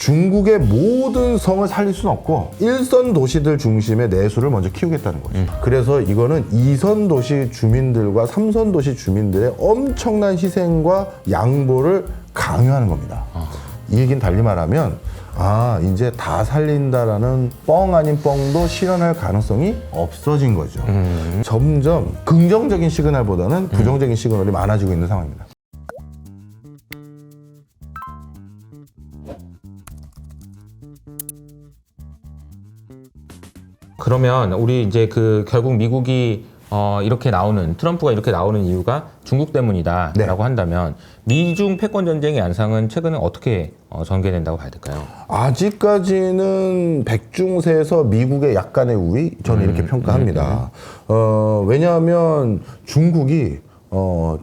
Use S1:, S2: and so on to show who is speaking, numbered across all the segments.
S1: 중국의 모든 성을 살릴 수는 없고 1선 도시들 중심의 내수를 먼저 키우겠다는 거죠. 그래서 이거는 2선 도시 주민들과 3선 도시 주민들의 엄청난 희생과 양보를 강요하는 겁니다. 이 얘기는 달리 말하면 이제 다 살린다라는 뻥 아닌 뻥도 실현할 가능성이 없어진 거죠. 점점 긍정적인 시그널보다는 부정적인 시그널이 많아지고 있는 상황입니다.
S2: 그러면 우리 이제 결국 미국이 이렇게 나오는 트럼프가 이렇게 나오는 이유가 중국 때문이다라고
S1: 네.
S2: 한다면 미중 패권 전쟁의 양상은 최근에 어떻게 전개된다고 봐야 될까요?
S1: 아직까지는 백중세에서 미국의 약간의 우위 저는 이렇게 평가합니다. 왜냐하면 중국이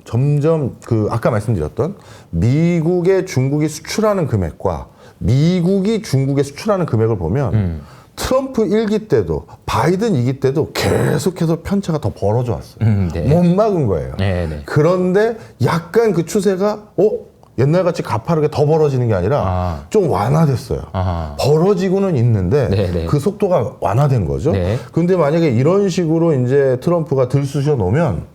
S1: 점점 아까 말씀드렸던 미국의 중국이 수출하는 금액과 미국이 중국에 수출하는 금액을 보면 트럼프 1기 때도 바이든 2기 때도 계속해서 편차가 더 벌어져 왔어요.
S2: 네.
S1: 못 막은 거예요.
S2: 네.
S1: 그런데 약간 그 추세가 옛날같이 가파르게 더 벌어지는 게 아니라 좀 완화됐어요. 벌어지고는 있는데
S2: 네네.
S1: 그 속도가 완화된 거죠.
S2: 네.
S1: 근데 만약에 이런 식으로 이제 트럼프가 들쑤셔 놓으면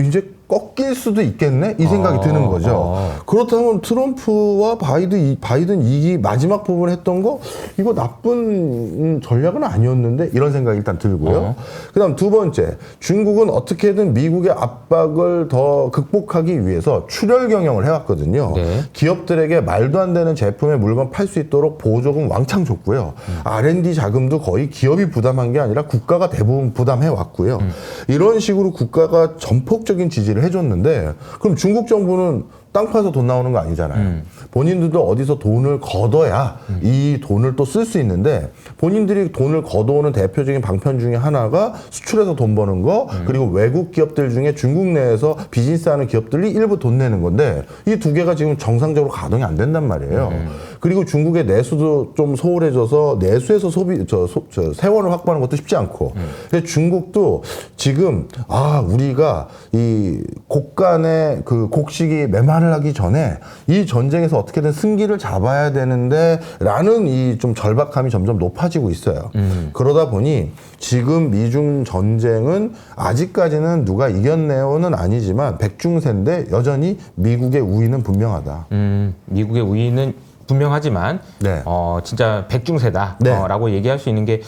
S1: 이제 꺾일 수도 있겠네? 이 생각이 드는 거죠. 그렇다면 트럼프와 바이든 2기 마지막 부분 했던 거 이거 나쁜 전략은 아니었는데 이런 생각이 일단 들고요. 그다음 두 번째, 중국은 어떻게든 미국의 압박을 더 극복하기 위해서 출혈 경영을 해왔거든요.
S2: 네.
S1: 기업들에게 말도 안 되는 제품의 물건 팔 수 있도록 보조금 왕창 줬고요. R&D 자금도 거의 기업이 부담한 게 아니라 국가가 대부분 부담해 왔고요. 이런 식으로 국가가 전폭적인 지지를 해줬는데 그럼 중국 정부는 땅 파서 돈 나오는 거 아니잖아요. 본인들도 어디서 돈을 걷어야 이 돈을 또 쓸 수 있는데 본인들이 돈을 걷어오는 대표적인 방편 중에 하나가 수출해서 돈 버는 거 그리고 외국 기업들 중에 중국 내에서 비즈니스하는 기업들이 일부 돈 내는 건데 이 두 개가 지금 정상적으로 가동이 안 된단 말이에요. 그리고 중국의 내수도 좀 소홀해져서 내수에서 세원을 확보하는 것도 쉽지 않고 근데 중국도 지금 우리가 이 곡간의 곡식이 메마를 하기 전에 이 전쟁에서 어떻게든 승기를 잡아야 되는데 라는 이 좀 절박함이 점점 높아지고 있어요. 그러다 보니 지금 미중 전쟁은 아직까지는 누가 이겼네요는 아니지만 백중세인데 여전히 미국의 우위는 분명하다.
S2: 미국의 우위는 분명하지만
S1: 네.
S2: 진짜 백중세다
S1: 네.
S2: 라고 얘기할 수 있는 게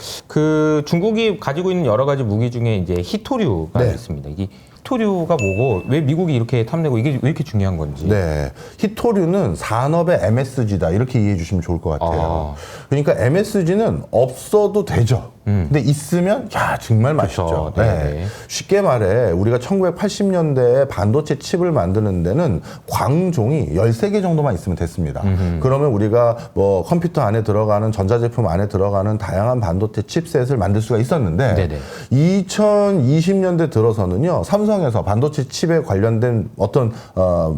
S2: 중국이 가지고 있는 여러 가지 무기 중에 이제 히토류가
S1: 네.
S2: 있습니다. 이게 히토류가 뭐고 왜 미국이 이렇게 탐내고 이게 왜 이렇게 중요한 건지.
S1: 네. 히토류는 산업의 MSG다. 이렇게 이해해 주시면 좋을 것 같아요. 그러니까 MSG는 없어도 되죠. 근데 있으면 정말 맛있죠.
S2: 그쵸. 네.
S1: 쉽게 말해 우리가 1980년대에 반도체 칩을 만드는 데는 광종이 13개 정도만 있으면 됐습니다. 그러면 우리가 뭐 컴퓨터 안에 들어가는 전자제품 안에 들어가는 다양한 반도체 칩셋을 만들 수가 있었는데
S2: 네네.
S1: 2020년대 들어서는요. 삼성에서 반도체 칩에 관련된 어떤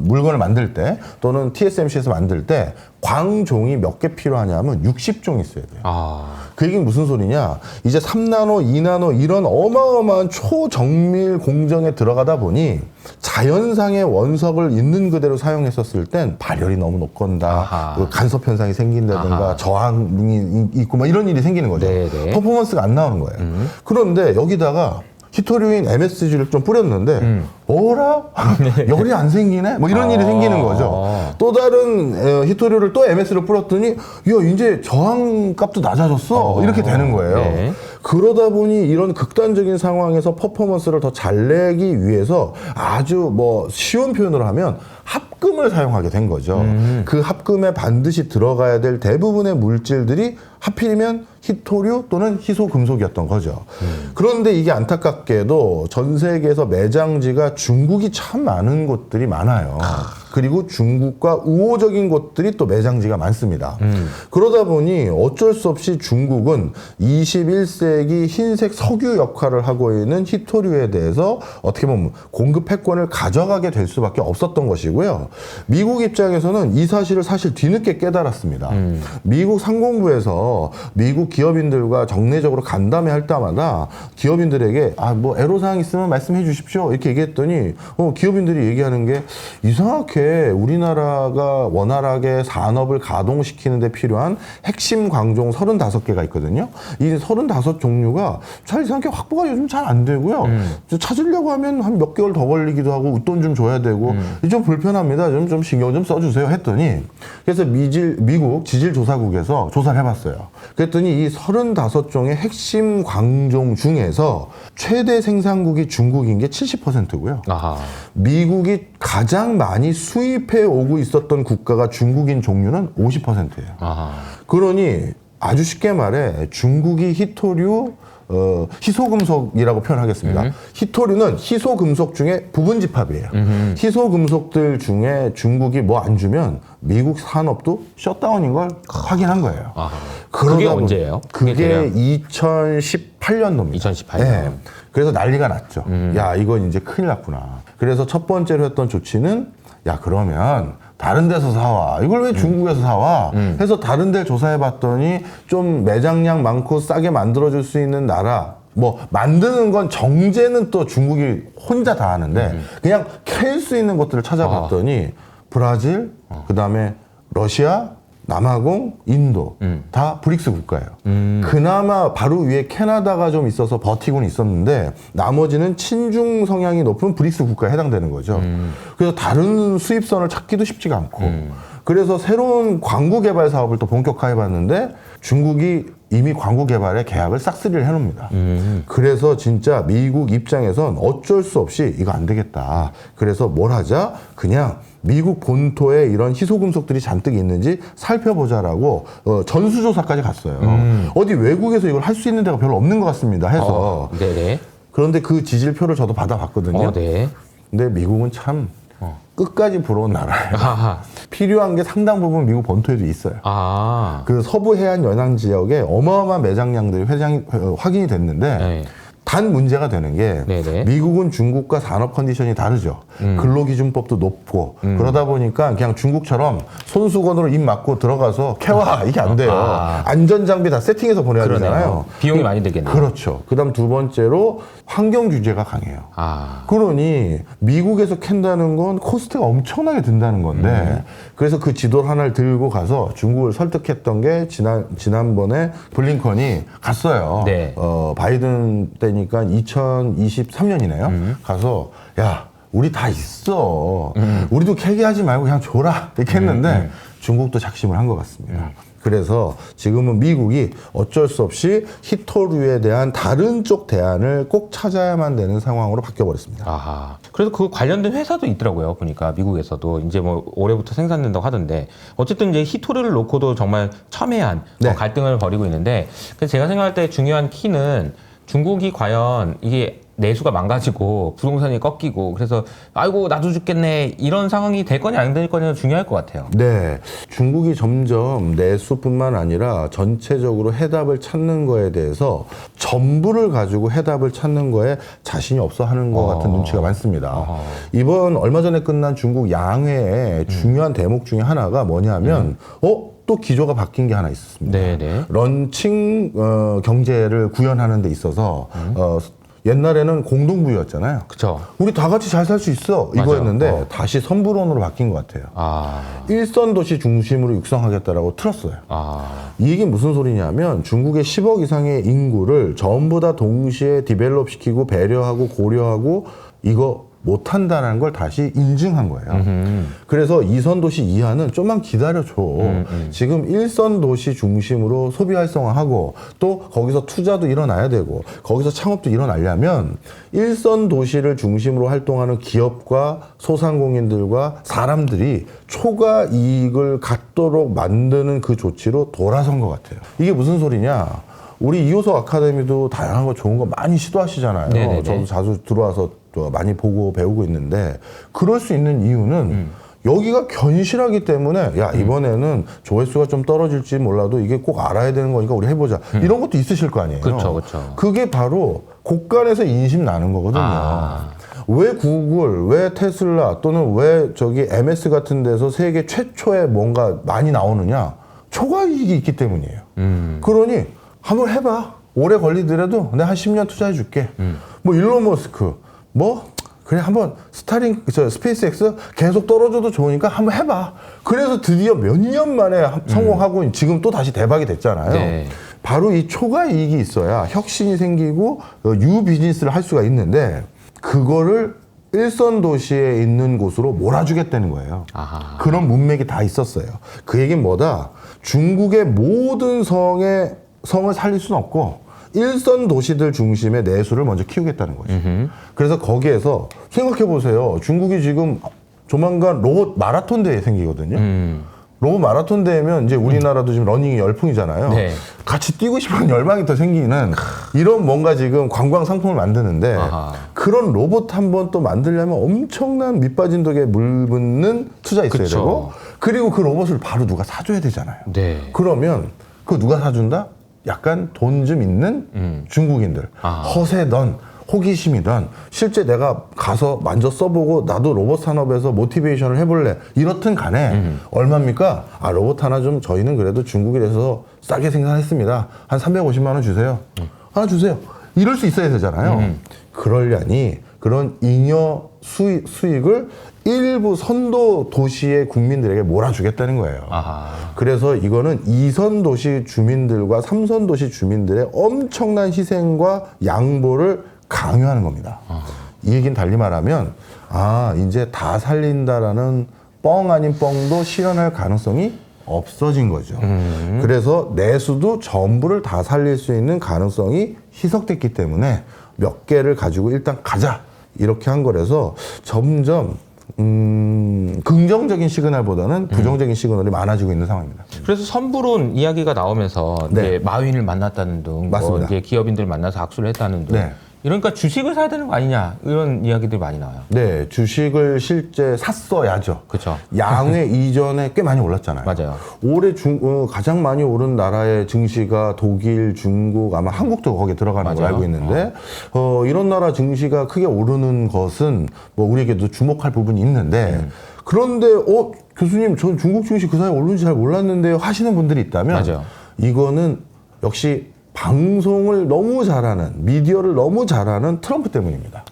S1: 물건을 만들 때 또는 TSMC에서 만들 때 광종이 몇 개 필요하냐면 60종 있어야 돼요. 그 얘기는 무슨 소리냐? 이제 3나노, 2나노 이런 어마어마한 초정밀 공정에 들어가다 보니 자연상의 원석을 있는 그대로 사용했었을 땐 발열이 너무 높건다, 간섭 현상이 생긴다든가 저항이 있고 막 이런 일이 생기는 거죠.
S2: 네네.
S1: 퍼포먼스가 안 나오는 거예요. 그런데 여기다가 히토류인 MSG를 좀 뿌렸는데 어라? 열이 안 생기네? 뭐 이런 일이 생기는 거죠. 또 다른 히토류를 또 MS를 뿌렸더니 이제 저항값도 낮아졌어. 이렇게 되는 거예요.
S2: 네.
S1: 그러다 보니 이런 극단적인 상황에서 퍼포먼스를 더 잘 내기 위해서 아주 쉬운 표현으로 하면 합금을 사용하게 된 거죠. 그 합금에 반드시 들어가야 될 대부분의 물질들이 하필이면 히토류 또는 희소금속이었던 거죠. 그런데 이게 안타깝게도 전 세계에서 매장지가 중국이 참 많은 곳들이 많아요. 그리고 중국과 우호적인 곳들이 또 매장지가 많습니다. 그러다 보니 어쩔 수 없이 중국은 21세기 흰색 석유 역할을 하고 있는 히토류에 대해서 어떻게 보면 공급 패권을 가져가게 될 수밖에 없었던 것이고요. 미국 입장에서는 이 사실을 사실 뒤늦게 깨달았습니다. 미국 상공부에서 미국 기업인들과 정례적으로 간담회 할 때마다 기업인들에게 애로사항 있으면 말씀해 주십시오 이렇게 얘기했더니 기업인들이 얘기하는 게 이상하게 이렇게 우리나라가 원활하게 산업을 가동시키는 데 필요한 핵심 광종 35개가 있거든요. 이 35종류가 잘 이상하게 확보가 요즘 잘 안 되고요. 찾으려고 하면 한 몇 개월 더 걸리기도 하고 웃돈 좀 줘야 되고 좀 불편합니다. 좀 신경 좀 써주세요 했더니 그래서 미국 지질조사국에서 조사를 해봤어요. 그랬더니 이 35종의 핵심 광종 중에서 최대 생산국이 중국인 게 70%고요.
S2: 아하.
S1: 미국이 가장 많이 수입해 오고 있었던 국가가 중국인 종류는 50%예요.
S2: 아하.
S1: 그러니 아주 쉽게 말해 중국이 희소금속이라고 표현하겠습니다. 희토류는 희소금속 중에 부분집합이에요. 희소금속들 중에 중국이 뭐 안 주면 미국 산업도 셧다운인 걸 확인한 거예요.
S2: 아하. 그게
S1: 그러다
S2: 언제예요?
S1: 그게 2018년도입니다.
S2: 2018년.
S1: 그래서 난리가 났죠. 야, 이건 이제 큰일 났구나. 그래서 첫 번째로 했던 조치는 야, 그러면 다른 데서 사와. 이걸 왜 중국에서 사와? 해서 다른 데 조사해 봤더니 좀 매장량 많고 싸게 만들어줄 수 있는 나라. 뭐 만드는 건 정제는 또 중국이 혼자 다 하는데 그냥 캘 수 있는 것들을 찾아봤더니 브라질, 그다음에 러시아, 남아공, 인도 다 브릭스 국가예요. 그나마 바로 위에 캐나다가 좀 있어서 버티고는 있었는데 나머지는 친중 성향이 높은 브릭스 국가에 해당되는 거죠. 그래서 다른 수입선을 찾기도 쉽지가 않고 그래서 새로운 광구 개발 사업을 또 본격화해 봤는데 중국이 이미 광구 개발에 계약을 싹쓸이를 해놓습니다. 그래서 진짜 미국 입장에선 어쩔 수 없이 이거 안 되겠다. 그래서 뭘 하자? 그냥 미국 본토에 이런 희소금속들이 잔뜩 있는지 살펴보자라고 전수조사까지 갔어요. 어디 외국에서 이걸 할 수 있는 데가 별로 없는 것 같습니다 해서.
S2: 네네.
S1: 그런데 그 지질표를 저도 받아봤거든요.
S2: 네.
S1: 근데 미국은 참 끝까지 부러운 나라예요.
S2: 아하.
S1: 필요한 게 상당 부분 미국 본토에도 있어요.
S2: 아.
S1: 그 서부 해안 연안 지역에 어마어마한 매장량들이 확인이 됐는데
S2: 네.
S1: 단 문제가 되는 게
S2: 네네.
S1: 미국은 중국과 산업 컨디션이 다르죠. 근로기준법도 높고 그러다 보니까 그냥 중국처럼 손수건으로 입 막고 들어가서 캐와 이게 안 돼요. 안전장비 다 세팅해서 보내야
S2: 그러네요.
S1: 되잖아요.
S2: 비용이 많이 들겠네요.
S1: 그렇죠. 그다음 두 번째로 환경 규제가 강해요.
S2: 아.
S1: 그러니 미국에서 캔다는 건 코스트가 엄청나게 든다는 건데 그래서 그 지도 하나를 들고 가서 중국을 설득했던 게 지난번에 블링컨이 갔어요.
S2: 네.
S1: 바이든 때니까 2023년이네요. 가서 야 우리 다 있어. 우리도 캐게 하지 말고 그냥 줘라 이렇게 했는데 중국도 작심을 한 것 같습니다. 그래서 지금은 미국이 어쩔 수 없이 희토류에 대한 다른 쪽 대안을 꼭 찾아야만 되는 상황으로 바뀌어버렸습니다.
S2: 아하. 그래서 그 관련된 회사도 있더라고요. 보니까 미국에서도 이제 뭐 올해부터 생산된다고 하던데 어쨌든 이제 희토류를 놓고도 정말 첨예한
S1: 네.
S2: 갈등을 벌이고 있는데 그래서 제가 생각할 때 중요한 키는 중국이 과연 이게 내수가 망가지고 부동산이 꺾이고 그래서 아이고 나도 죽겠네 이런 상황이 될 거냐 안 될 거냐가 중요할 것 같아요.
S1: 네. 중국이 점점 내수뿐만 아니라 전체적으로 해답을 찾는 거에 대해서 전부를 가지고 해답을 찾는 거에 자신이 없어 하는 것 같은 눈치가 많습니다. 이번 얼마 전에 끝난 중국 양회의 중요한 대목 중에 하나가 뭐냐면 또 기조가 바뀐 게 하나 있었습니다.
S2: 네네.
S1: 런칭 경제를 구현하는 데 있어서 옛날에는 공동부유였잖아요.
S2: 그쵸.
S1: 우리 다 같이 잘 살 수 있어 이거였는데 다시 선불원으로 바뀐 것 같아요. 일선 도시 중심으로 육성하겠다라고 틀었어요. 이 얘기 무슨 소리냐면 중국의 10억 이상의 인구를 전부 다 동시에 디벨롭 시키고 배려하고 고려하고 이거 못한다는 걸 다시 인증한 거예요. 그래서 2선 도시 이하는 좀만 기다려줘. 지금 1선 도시 중심으로 소비 활성화하고 또 거기서 투자도 일어나야 되고 거기서 창업도 일어나려면 1선 도시를 중심으로 활동하는 기업과 소상공인들과 사람들이 초과 이익을 갖도록 만드는 그 조치로 돌아선 것 같아요. 이게 무슨 소리냐? 우리 이호석 아카데미도 다양한 거 좋은 거 많이 시도하시잖아요.
S2: 네네네.
S1: 저도 자주 들어와서 또 많이 보고 배우고 있는데 그럴 수 있는 이유는 여기가 견실하기 때문에 야 이번에는 조회수가 좀 떨어질지 몰라도 이게 꼭 알아야 되는 거니까 우리 해보자. 이런 것도 있으실 거 아니에요.
S2: 그렇죠, 그렇죠.
S1: 그게 바로 곳간에서 인심 나는 거거든요. 왜 구글, 왜 테슬라 또는 왜 저기 MS 같은 데서 세계 최초의 뭔가 많이 나오느냐? 초과 이익이 있기 때문이에요. 그러니 한번 해봐. 오래 걸리더라도 내가 한 10년 투자해 줄게. 뭐 일론 머스크, 뭐 그래 한번 스페이스X 계속 떨어져도 좋으니까 한번 해봐. 그래서 드디어 몇 년 만에 성공하고 지금 또 다시 대박이 됐잖아요.
S2: 네.
S1: 바로 이 초과 이익이 있어야 혁신이 생기고 뉴 비즈니스를 할 수가 있는데 그거를 일선 도시에 있는 곳으로 몰아주겠다는 거예요.
S2: 아하.
S1: 그런 문맥이 다 있었어요. 그 얘기는 뭐다? 중국의 모든 성을 살릴 수는 없고 일선 도시들 중심의 내수를 먼저 키우겠다는 거죠. 그래서 거기에서 생각해 보세요. 중국이 지금 조만간 로봇 마라톤 대회 생기거든요. 로봇 마라톤 대회면 이제 우리나라도 지금 러닝이 열풍이잖아요.
S2: 네.
S1: 같이 뛰고 싶은 열망이 더 생기는 이런 뭔가 지금 관광 상품을 만드는데
S2: 아하.
S1: 그런 로봇 한번 또 만들려면 엄청난 밑빠진 독에 물 붓는 투자 있어야
S2: 그쵸.
S1: 되고 그리고 그 로봇을 바로 누가 사줘야 되잖아요.
S2: 네.
S1: 그러면 그 누가 사준다? 약간 돈 좀 있는 중국인들.
S2: 아하.
S1: 허세던 호기심이던 실제 내가 가서 만져 써보고 나도 로봇 산업에서 모티베이션을 해볼래 이렇든 간에 얼마입니까? 아 로봇 하나 좀 저희는 그래도 중국에서 싸게 생산했습니다. 한 350만 원 주세요. 하나 주세요. 이럴 수 있어야 되잖아요. 그러려니 그런 잉여 수익을 일부 선도 도시의 국민들에게 몰아주겠다는 거예요.
S2: 아하.
S1: 그래서 이거는 2선 도시 주민들과 3선 도시 주민들의 엄청난 희생과 양보를 강요하는 겁니다. 이 얘기는 달리 말하면 이제 다 살린다라는 뻥 아닌 뻥도 실현할 가능성이 없어진 거죠. 그래서 내수도 전부를 다 살릴 수 있는 가능성이 희석됐기 때문에 몇 개를 가지고 일단 가자 이렇게 한 거라서 점점 긍정적인 시그널보다는 부정적인 시그널이 많아지고 있는 상황입니다.
S2: 그래서 선불론 이야기가 나오면서
S1: 네.
S2: 이제 마윈을 만났다는 등,
S1: 맞습니다.
S2: 이제 기업인들 만나서 악수를 했다는 등,
S1: 네.
S2: 이러니까 주식을 사야 되는 거 아니냐 이런 이야기들이 많이 나와요.
S1: 네, 주식을 실제 샀어야죠.
S2: 그렇죠.
S1: 양회 이전에 꽤 많이 올랐잖아요.
S2: 맞아요.
S1: 올해 가장 많이 오른 나라의 증시가 독일, 중국, 아마 한국도 거기에 들어가는 걸로
S2: 맞아요.
S1: 알고 있는데 이런 나라 증시가 크게 오르는 것은 뭐 우리에게도 주목할 부분이 있는데 그런데 교수님 전 중국 증시 그 사이에 오르는지 잘 몰랐는데요 하시는 분들이 있다면
S2: 맞아요.
S1: 이거는 역시 방송을 너무 잘하는 미디어를 너무 잘하는 트럼프 때문입니다.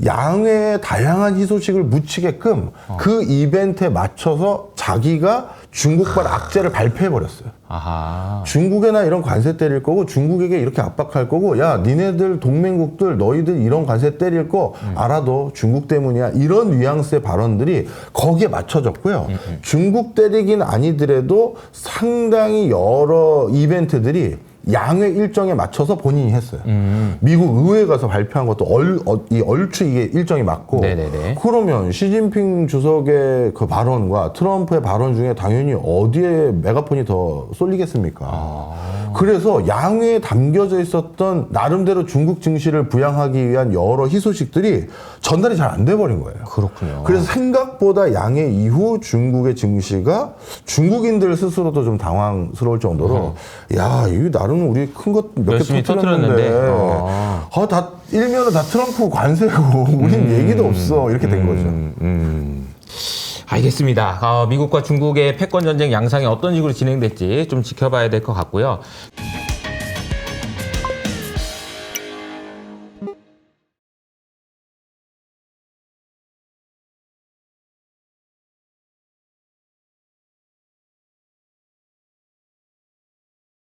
S1: 양회의 다양한 희소식을 묻히게끔 그 이벤트에 맞춰서 자기가 중국발 악재를 발표해버렸어요.
S2: 아하.
S1: 중국에나 이런 관세 때릴 거고 중국에게 이렇게 압박할 거고 야 니네들 동맹국들 너희들 이런 관세 때릴 거 알아도 중국 때문이야 이런 뉘앙스의 발언들이 거기에 맞춰졌고요. 중국 때리긴 아니더라도 상당히 여러 이벤트들이 양회 일정에 맞춰서 본인이 했어요. 미국 의회에 가서 발표한 것도 얼추 이게 일정이 맞고
S2: 네네네.
S1: 그러면 시진핑 주석의 그 발언과 트럼프의 발언 중에 당연히 어디에 메가폰이 더 쏠리겠습니까? 그래서 양회에 담겨져 있었던 나름대로 중국 증시를 부양하기 위한 여러 희소식들이 전달이 잘 안 돼버린 거예요.
S2: 그렇군요.
S1: 그래서 생각보다 양회 이후 중국의 증시가 중국인들 스스로도 좀 당황스러울 정도로 야, 이거 나름 우리 큰 것 몇 개
S2: 열심히
S1: 터뜨렸는데
S2: 터뜨렸는데.
S1: 다 일면은 다 트럼프 관세고 우린 얘기도 없어 이렇게 된 거죠.
S2: 알겠습니다. 미국과 중국의 패권 전쟁 양상이 어떤 식으로 진행될지 좀 지켜봐야 될 것 같고요.